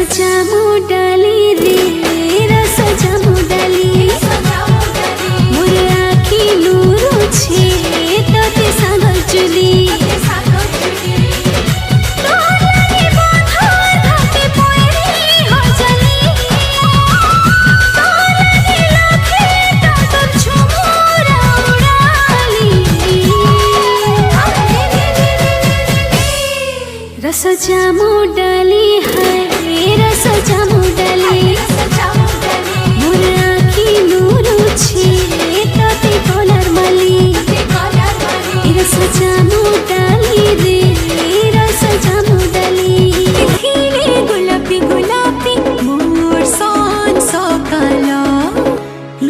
जामु डाली रे रस जामु डाली मोर आखि लुरु छे तोते सागर चुली रस जामु डाली है रस जामु डाली मोर आखि लुरु छे तोते कलर माली रस जामु डाली रे रस जामु डाली खिले गुलाबी गुलाबी मोर सन सकाला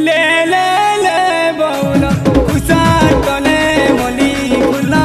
ले ले ले बौला उषा तले मली गुला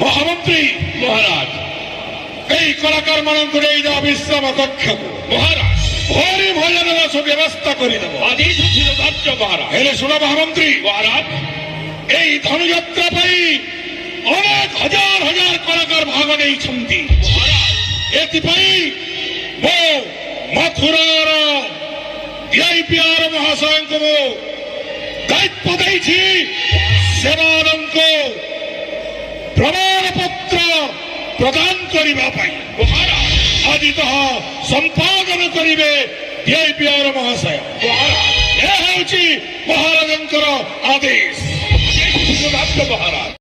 महामंत्री महाराज କଳାକାର ମାନଙ୍କର ଏଇ ଯୋଉ ବିଶ୍ରାମ କକ୍ଷକୁ ମହାରାଜ ଭରି ଭୋଜନର ସୁବ୍ୟବସ୍ଥା କରିଦେବ। ଆଦେଶ ছিল ଧାର୍ଯ୍ୟ ମହାରାଜ। ହେଲେ ଶୁଣ ମହାମନ୍ତ୍ରୀ, ମହାରାଜ এই ଧନୁଯାତ୍ରା ପାଇଁ ଅନେକ ହଜାର ହଜାର କଳାକାର ଭାଗ ନେଇଛନ୍ତି। ଏଥିପାଇଁ ମୁଁ ମଥୁରାର DIPR ମହାଶୟଙ୍କୁ ମୁଁ ଦାୟିତ୍ୱ ଦେଇଛି ସେମାନଙ୍କୁ ପ୍ରମାଣପତ୍ର ପ୍ରଦାନ କରିବା ପାଇଁ। ମହାରାଜ ଆଜି ତାହା ସମ୍ପାଦନ କରିବେ DIPR ମହାଶୟ। ଏହା ହେଉଛି ମହାରାଜଙ୍କର ଆଦେଶ। ଧାର୍ଯ୍ୟ ମହାରାଜ।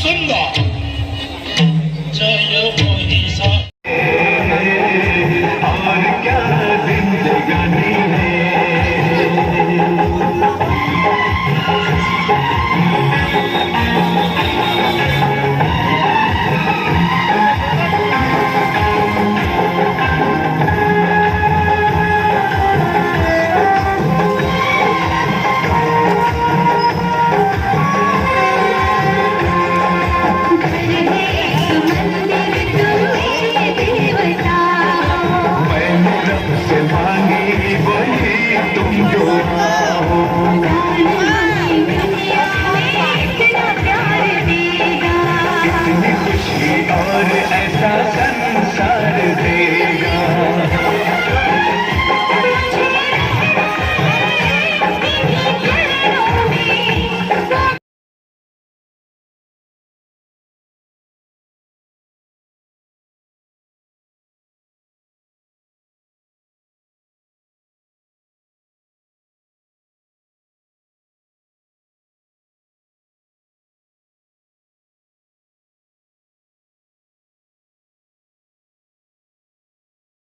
सुंदर जय महिषा और क्या जिंदगानी है मैंने रब से मांगी वही तुम जो हो इतनी खुशी और ऐसा